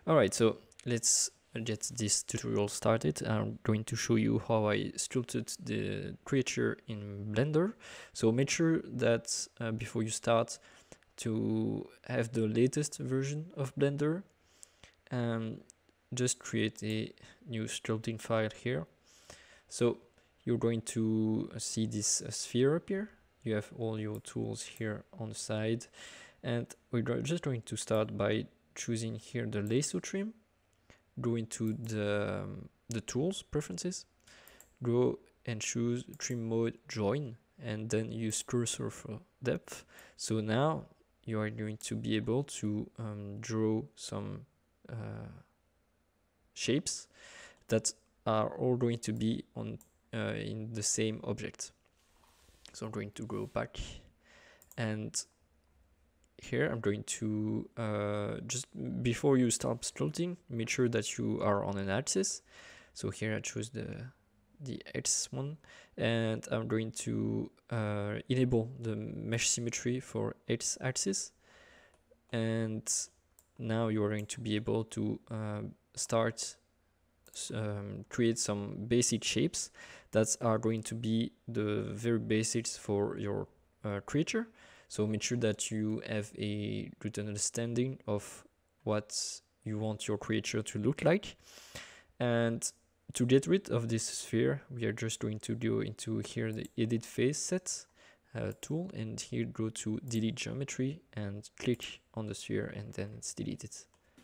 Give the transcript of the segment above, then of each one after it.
Alright, so let's get this tutorial started. I'm going to show you how I sculpted the creature in Blender. So make sure that before you start to have the latest version of Blender. Just create a new sculpting file here. So you're going to see this sphere up here. You have all your tools here on the side, and we're just going to start by choosing here the lasso trim. Go into the tools preferences, go and choose trim mode join, and then use cursor for depth. So now you are going to be able to draw some shapes that are all going to be on in the same object. So I'm going to go back, and here I'm going to just before you start sculpting, make sure that you are on an axis. So here I choose the X one, and I'm going to enable the mesh symmetry for X axis, and now you are going to be able to start create some basic shapes that are going to be the very basics for your creature. So make sure that you have a good understanding of what you want your creature to look like. And to get rid of this sphere, we are just going to go into here the edit face set tool, and here go to delete geometry and click on the sphere, and then it's deleted.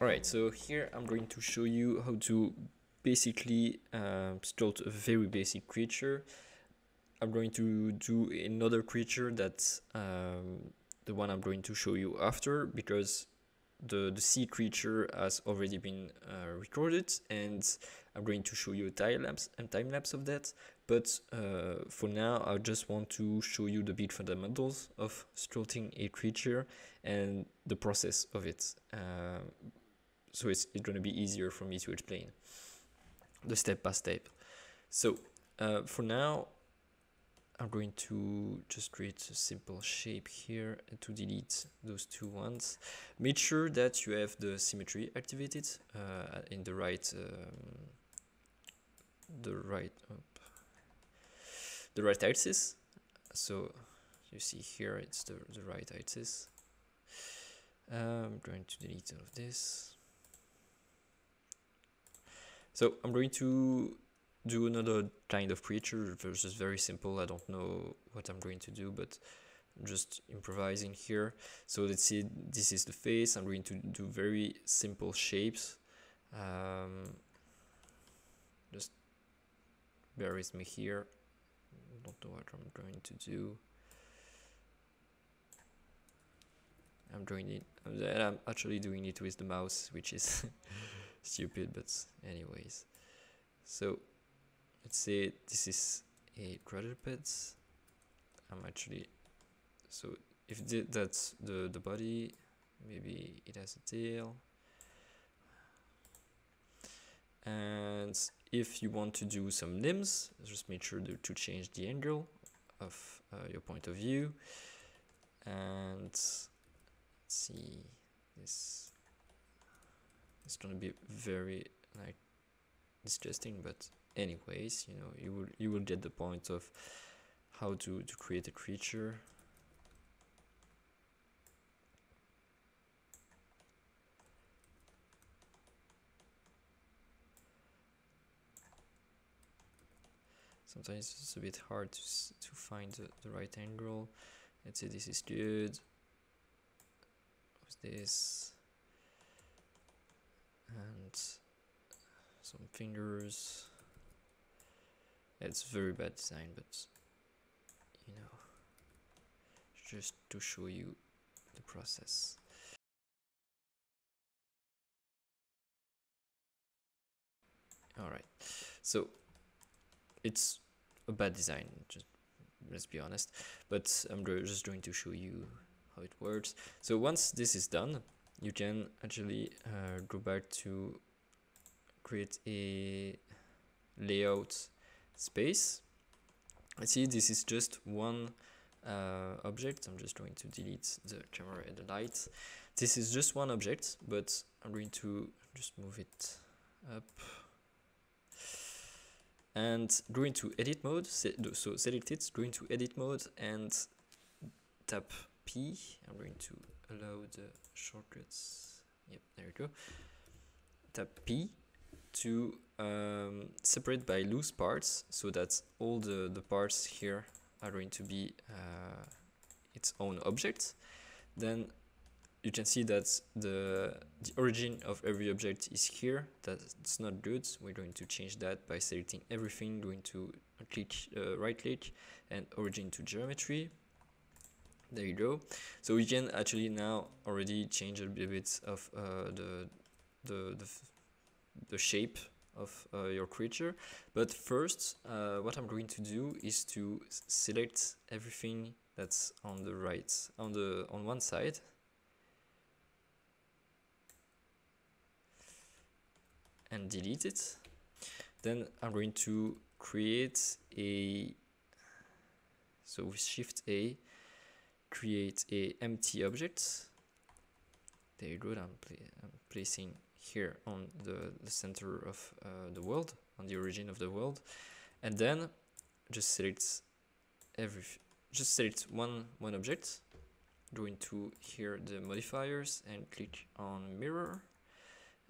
Alright, so here I'm going to show you how to basically sculpt a very basic creature. I'm going to do another creature that's the one I'm going to show you after, because the sea creature has already been recorded, and I'm going to show you a time lapse of that. But for now, I just want to show you the big fundamentals of sculpting a creature and the process of it. So it's going to be easier for me to explain the step by step. So for now, I'm going to just create a simple shape here and to delete those two ones. Make sure that you have the symmetry activated in the right axis. So you see here it's the right axis. I'm going to delete all of this. So I'm going to do another kind of creature, which is very simple. I don't know what I'm going to do, but I'm just improvising here. So let's see, this is the face. I'm going to do very simple shapes. Just bear with me here. I don't know what I'm going to do. I'm actually doing it with the mouse, which is stupid, but anyways. So let's say this is a quadruped. So if that's the body, maybe it has a tail. And if you want to do some limbs, just make sure to change the angle of your point of view. And let's see, this is gonna be very like disgusting, but anyways, you know, you will get the point of how to create a creature. Sometimes it's a bit hard to find the right angle. Let's say this is good. What's this? And some fingers. It's very bad design, but you know, just to show you the process. Alright, so it's a bad design, just let's be honest, but I'm just going to show you how it works. So once this is done, you can actually go back to create a layout space. Let's see, this is just one object. I'm just going to delete the camera and the light. This is just one object, but I'm going to just move it up and go into edit mode. So select it, go into edit mode and tap P. I'm going to allow the shortcuts. Yep, there you go. Tap P to separate by loose parts, so that all the parts here are going to be its own object. Then you can see that the origin of every object is here. That's not good. We're going to change that by selecting everything, going to click right click and origin to geometry. There you go. So we can actually now already change a little bit of the shape of your creature. But first, what I'm going to do is to select everything that's on the right, on one side. And delete it. Then I'm going to create a, so with Shift A, create a empty object. There you go. I'm placing here on the center of the world, on the origin of the world, and then just select one object. Go into here the modifiers and click on mirror,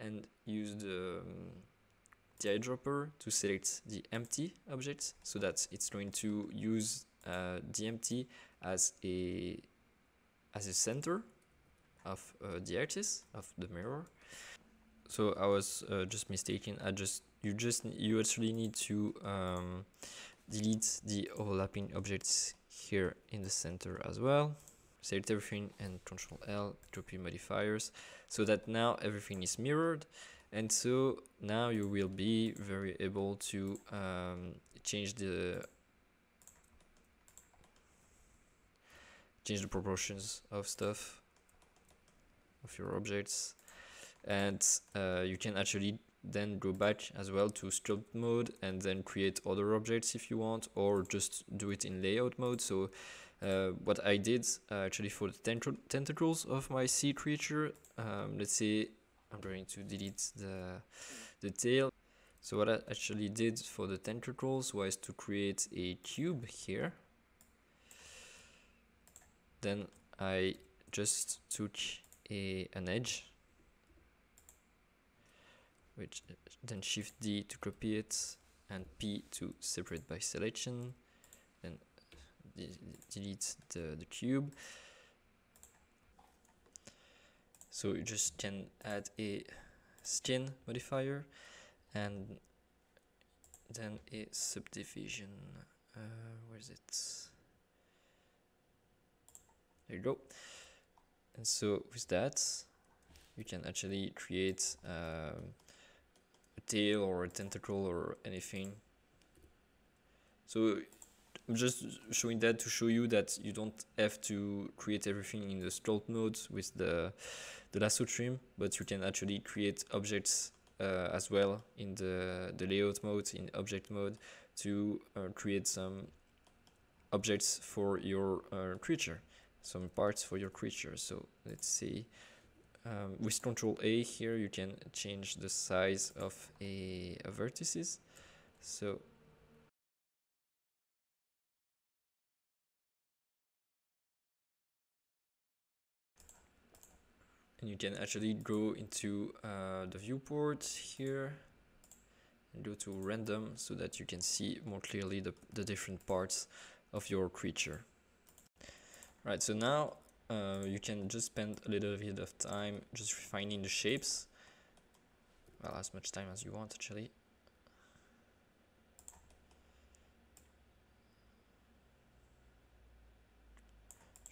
and use the eyedropper to select the empty object, so that it's going to use the empty as a center of the axis of the mirror. So I was just mistaken. You actually need to delete the overlapping objects here in the center as well. Select everything and Control L, drop your modifiers, so that now everything is mirrored. And so now you will be very able to change the proportions of stuff, of your objects. And you can actually then go back as well to sculpt mode and then create other objects if you want, or just do it in layout mode. So what I did actually for the tentacles of my sea creature, let's say I'm going to delete the tail. So what I actually did for the tentacles was to create a cube here. Then I just took an edge, which then Shift D to copy it and P to separate by selection, then delete the cube. So you just can add a skin modifier and then a subdivision. Where is it? There you go. And so with that, you can actually create a tail or a tentacle or anything. So I'm just showing that to show you that you don't have to create everything in the sculpt mode with the lasso trim, but you can actually create objects as well in the layout mode, in object mode, to create some objects for your creature, some parts for your creature. So let's see, with Control A here you can change the size of a vertices. So and you can actually go into the viewport here and go to random, so that you can see more clearly the different parts of your creature. Right, so now you can just spend a little bit of time just refining the shapes. Well, as much time as you want actually.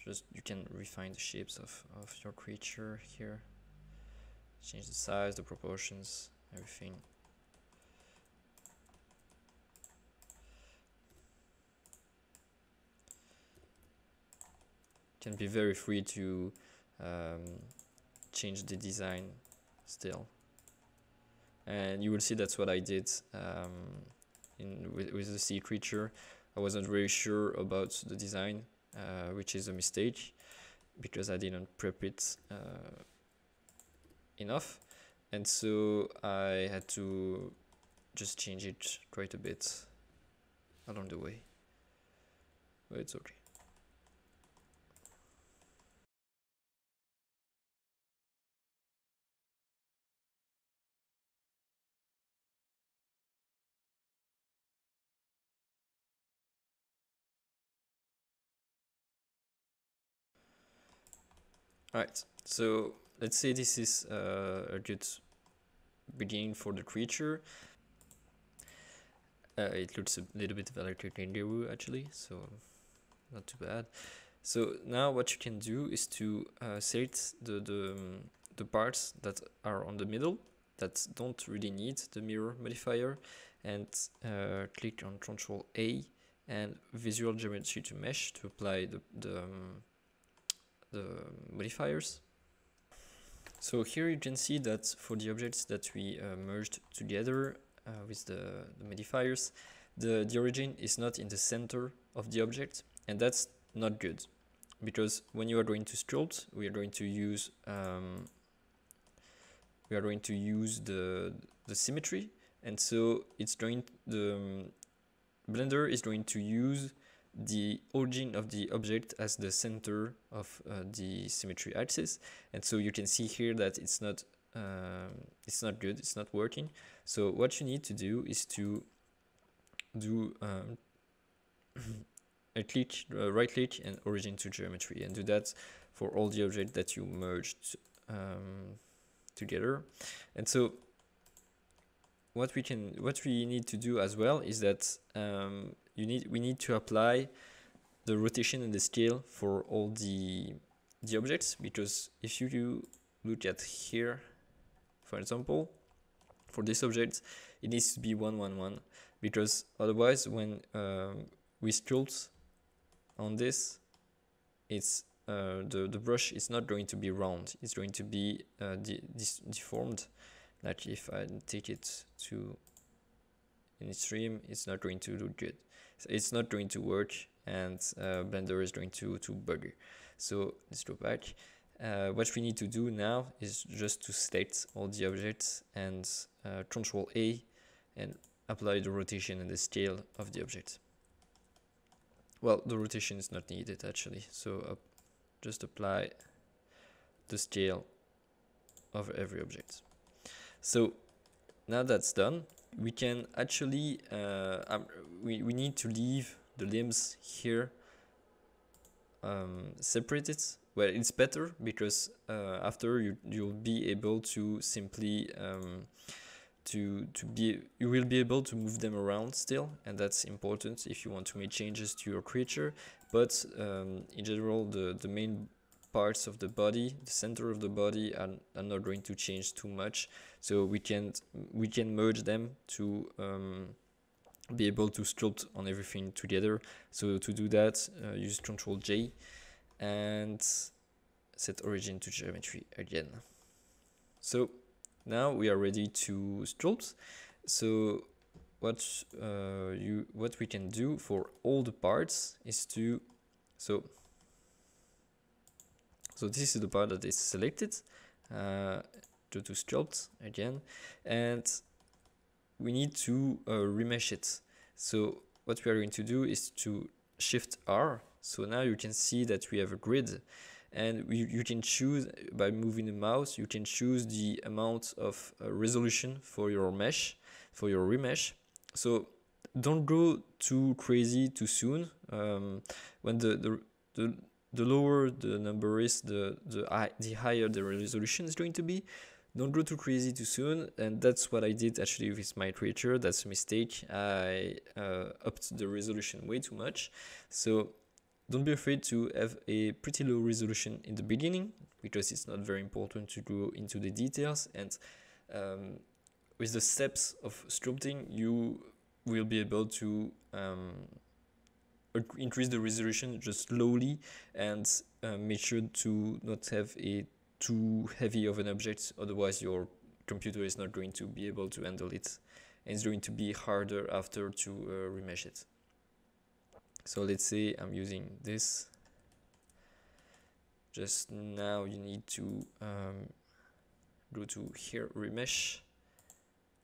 Just you can refine the shapes of your creature here. Change the size, the proportions, everything. Can be very free to change the design still. And you will see that's what I did with the sea creature. I wasn't very sure about the design, which is a mistake because I didn't prep it enough. and so I had to just change it quite a bit along the way, but it's okay. Alright, so let's say this is a good beginning for the creature. It looks a little bit like a kangaroo actually, so not too bad. So now what you can do is to select the parts that are on the middle that don't really need the mirror modifier, and click on Ctrl A and Visual Geometry to Mesh to apply the modifiers. So here you can see that for the objects that we merged together with the modifiers, the origin is not in the center of the object, and that's not good, because when you are going to sculpt, we are going to use the symmetry, and so it's going Blender is going to use the origin of the object as the center of the symmetry axis, and so you can see here that it's not good, it's not working. So what you need to do is to do a click, right click and origin to geometry, and do that for all the objects that you merged together. And so what we need to do as well is that we need to apply the rotation and the scale for all the objects, because if you look at here, for example, for this object, it needs to be 1, 1, 1, because otherwise when we sculpt on this, it's the brush is not going to be round, it's going to be deformed. Like if I take it to any stream, it's not going to look good. It's not going to work, and Blender is going to bug. So let's go back. What we need to do now is just to select all the objects and Ctrl A and apply the rotation and the scale of the object. Well, the rotation is not needed actually, so just apply the scale of every object. So now that's done, we can actually we need to leave the limbs here separated. Well, it's better because after you'll be able to simply you will be able to move them around still, and that's important if you want to make changes to your creature. But in general, the main parts of the body, the center of the body, are not going to change too much, so we can merge them to be able to sculpt on everything together. So to do that, use Ctrl J and set origin to geometry again. So now we are ready to sculpt. So what we can do for all the parts is to so this is the part that is selected, go to sculpt again, and we need to remesh it. So what we are going to do is to shift R. So now you can see that we have a grid, and you can choose, by moving the mouse, you can choose the amount of resolution for your mesh, for your remesh. So don't go too crazy too soon. When the lower the number is, the higher the resolution is going to be. Don't go too crazy too soon, and that's what I did actually with my creature. That's a mistake. I upped the resolution way too much. So don't be afraid to have a pretty low resolution in the beginning, because it's not very important to go into the details, and with the steps of sculpting you will be able to increase the resolution just slowly, and make sure to not have a too heavy of an object, otherwise your computer is not going to be able to handle it, and it's going to be harder after to remesh it. So let's say I'm using this. Just now you need to go to here, remesh,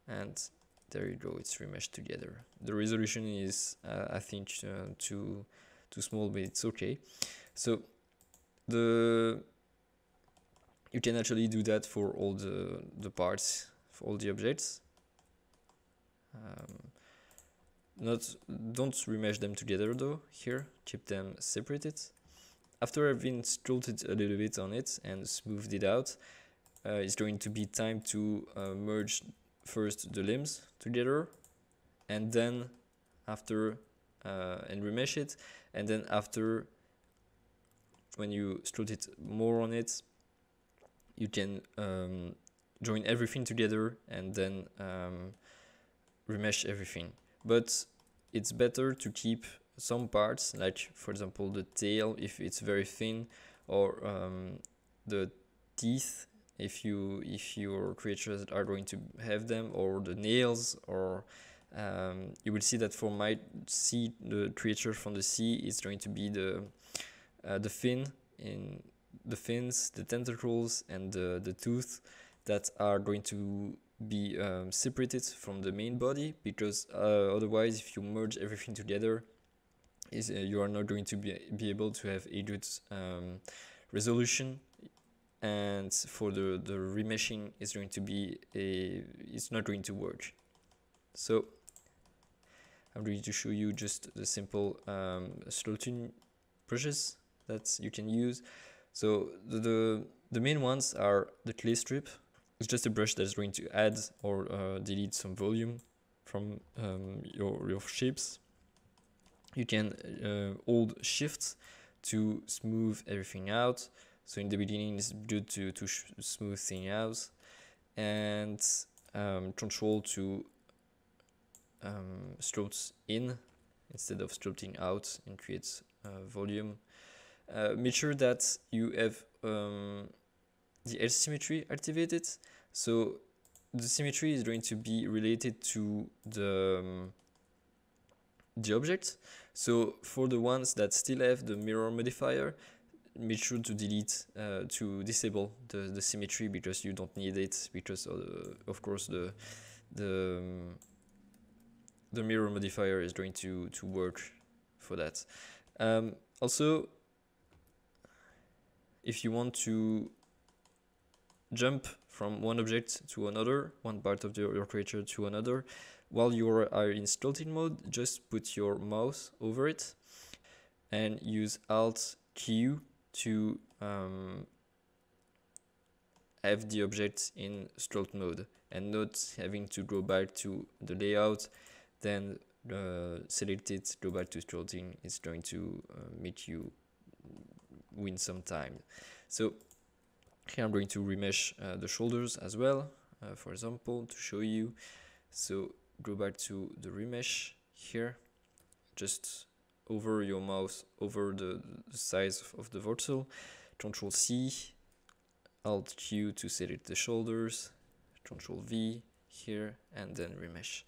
and there you go, it's remeshed together. The resolution is I think too small, but it's okay. So you can actually do that for all the parts, for all the objects. Don't remesh them together though. Here, keep them separated. After I've been sculpted a little bit on it and smoothed it out, it's going to be time to merge first the limbs together, and then after and remesh it, and then after, when you sculpt it more on it, you can join everything together and then remesh everything. But it's better to keep some parts, like for example the tail if it's very thin, or the teeth if your creatures are going to have them, or the nails, or you will see that for my sea, the creature from the sea, is going to be the fins, the tentacles, and the tooth that are going to be separated from the main body, because otherwise if you merge everything together, you are not going to be able to have a good resolution, and for the remeshing is going to be it's not going to work. So I'm going to show you just the simple Sculpting brushes that you can use. So the main ones are the clay strip. It's just a brush that's going to add or delete some volume from your shapes. You can hold shift to smooth everything out. So in the beginning it's good to smooth things out, and control to sculpt in instead of sculpting out and create volume. Make sure that you have the edge symmetry activated. So the symmetry is going to be related to the object. So for the ones that still have the mirror modifier, make sure to disable the symmetry, because you don't need it, because of course the mirror modifier is going to work for that. Also, if you want to jump from one object to another, one part of your creature to another, while you are in sculpting mode, just put your mouse over it and use Alt Q to have the object in sculpt mode, and not having to go back to the layout, then select it, go back to sculpting. It's going to make you win some time. So here I'm going to remesh the shoulders as well, for example, to show you. So go back to the remesh here, just over your mouse, over the size of the voxel, Control C, Alt Q to select the shoulders, Control V here, and then remesh.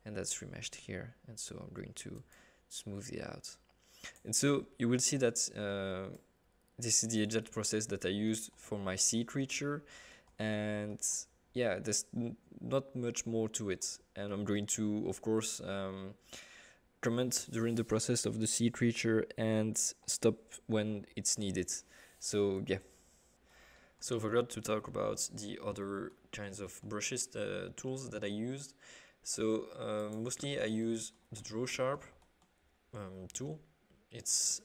And that's remeshed here, and so I'm going to smooth it out. And so you will see that this is the exact process that I used for my sea creature, and yeah, there's not much more to it. And I'm going to, of course, comment during the process of the sea creature and stop when it's needed. So yeah. So I forgot to talk about the other kinds of brushes, tools that I used. So mostly I use the Draw Sharp tool. It's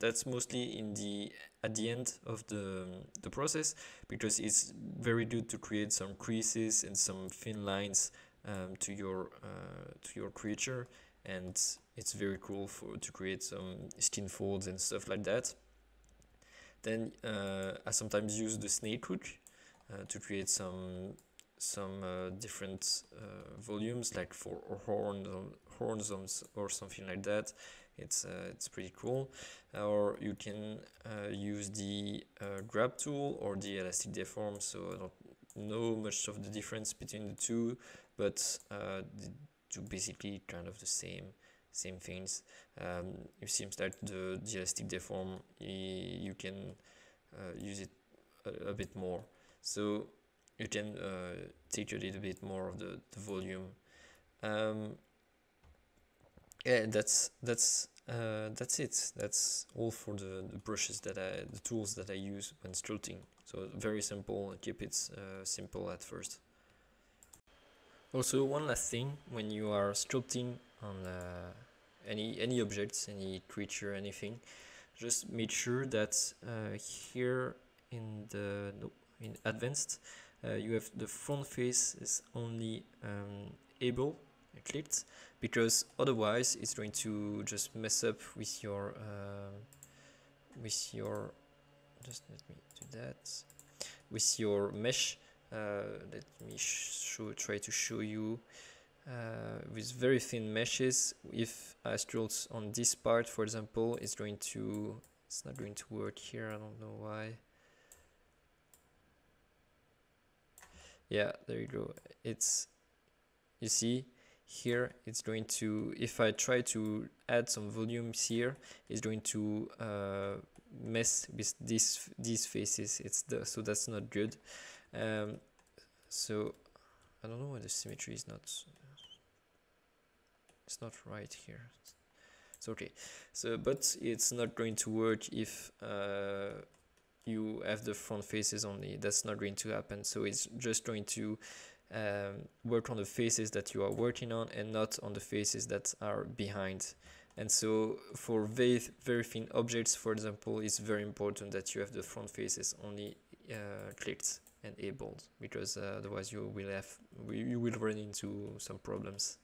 that's mostly at the end of the process, because it's very good to create some creases and some thin lines to your creature, and it's very cool to create some skin folds and stuff like that. Then I sometimes use the snake hook to create some different volumes, like for horns or something like that. It's pretty cool. Or you can use the grab tool or the elastic deform. So I don't know much of the difference between the two, but they do basically kind of the same things. It seems that the elastic deform, you can use it a bit more. So you can take a little bit more of the volume. Yeah, that's it. That's all for the brushes the tools that I use when sculpting. So very simple. Keep it simple at first. Also, one last thing: when you are sculpting on any objects, any creature, anything, just make sure that here in the in advanced, you have the front face is only able clicked, because otherwise it's going to just mess up with your just let me do that with your mesh. Let me try to show you with very thin meshes. If I sculpt on this part, for example, it's not going to work here. I don't know why. Yeah, there you go. You see here, it's going to, if I try to add some volumes here, it's going to mess with these faces. So that's not good. So I don't know why the symmetry is not. It's not right here. It's okay. So, but it's not going to work if you have the front faces only. That's not going to happen. So it's just going to work on the faces that you are working on and not on the faces that are behind. And so for very thin objects, for example, it's very important that you have the front faces only clicked and enabled, because otherwise you will run into some problems.